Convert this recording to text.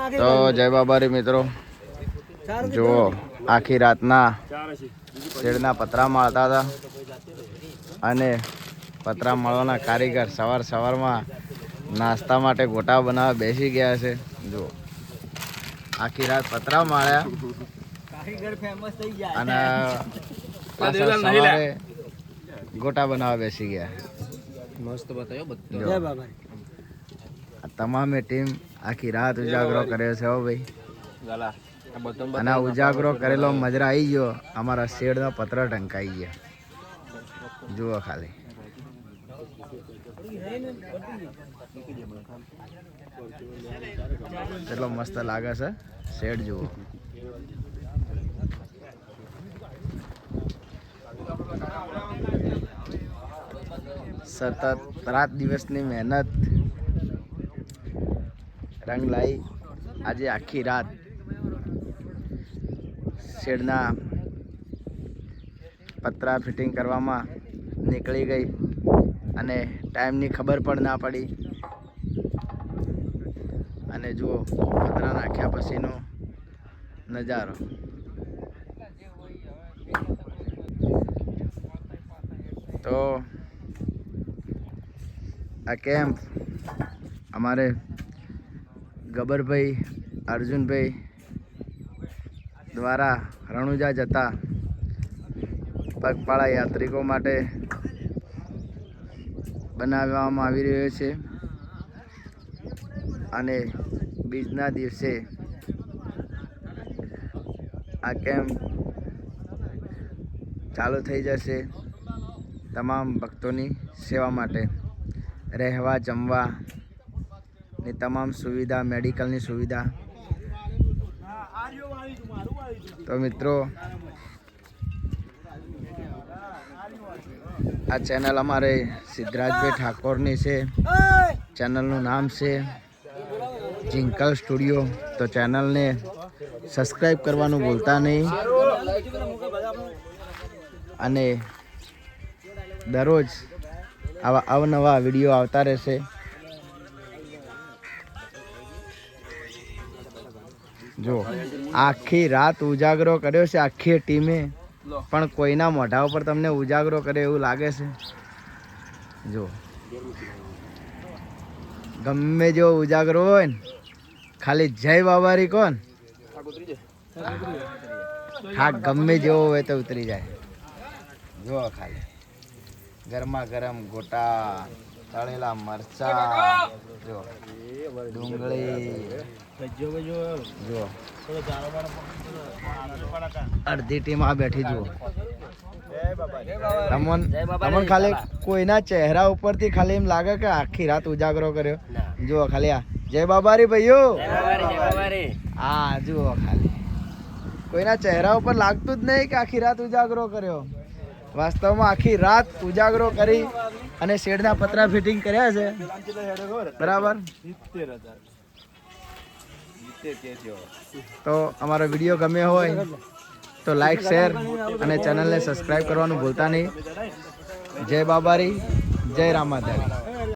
તો જય બાબારી મિત્રો, જુઓ આખી રાતના શેડના પતરા માળતા હતા અને પતરા માળવાના કારીગર સવારમાં નાસ્તા માટે ગોટા બનાવવા બેસી ગયા છે. જુઓ આખી રાત પતરા માળ્યા અને પાછા સવારે ગોટા બનાવવા બેસી ગયા. મસ્ત બતાવ્યો બધું. તમામે ટીમ આખી રાત ઉજાગરો કર્યો છે. હો ભાઈ, અને ઉજાગરો કરેલો મજરા આવી ગયો. અમારા શેડના પતરા ઢંકાઈ ગયા. જુઓ ખાલી કેટલો મસ્ત લાગે છે શેડ. જુઓ સતત રાત દિવસની મહેનત રંગ લાવી આજે આખી રાત શેડના પતરા ફિટિંગ કરવામાં નીકળી ગઈ અને ટાઈમની ખબર પણ ના પડી. અને જુઓ પતરા નાખ્યા પછીનો નજારો. તો આ કેમ્પ અમારે ગબરભાઈ અર્જુનભાઈ દ્વારા રણુજા જતા પગપાળા યાત્રિકો માટે બનાવવામાં આવી રહ્યો છે. અને બીજના દિવસે આ કેમ્પ ચાલુ થઈ જશે તમામ ભક્તોની સેવા માટે. રહેવા જમવાની તમામ સુવિધા, મેડિકલની સુવિધા. તો મિત્રો આ ચેનલ અમારે સિદ્ધરાજભાઈ ઠાકોરની છે. ચેનલનું નામ છે જિંકલ સ્ટુડિયો. તો ચેનલને સબસ્ક્રાઈબ કરવાનું ભૂલતા નહીં. અને દરરોજ આવા અવનવા વિડીયો આવતા રહેશે. જો આખી રાત ઉજાગરો કર્યો છે આખી ટીમે, પણ કોઈના મોઢા ઉપર તમને ઉજાગરો કરે એવું લાગે છે? જો ગમે જેવો ઉજાગરો હોય ને, ખાલી જય બાબારી કોણ થાક ગમે જેવો હોય તો ઉતરી જાય. જો ખાલી ગરમા ગરમ ગોટા, તળેલા મરચા, જો ડુંગળી, જો અડધી ટીમ આ બેઠી. જુઓ તમને ખાલી કોઈના ચહેરા ઉપરથી ખાલી એમ લાગે કે આખી રાત ઉજાગરો કર્યો. જુઓ ખાલી આ જય બાબારી ભાઈઓ. હા જુઓ ખાલી કોઈના ચહેરા ઉપર લાગતું જ નહીં કે આખી રાત ઉજાગરો કર્યો. વાસ્તવમાં આખી રાત ઉજાગરો કરી અને શેડના પતરા ફિટિંગ કર્યા છે. બરાબર. તો અમારો વિડીયો ગમ્યો હોય તો લાઈક, શેર અને ચેનલને સબસ્ક્રાઈબ કરવાનું ભૂલતા નહીં. જય બાબારી, જય રામાધારી.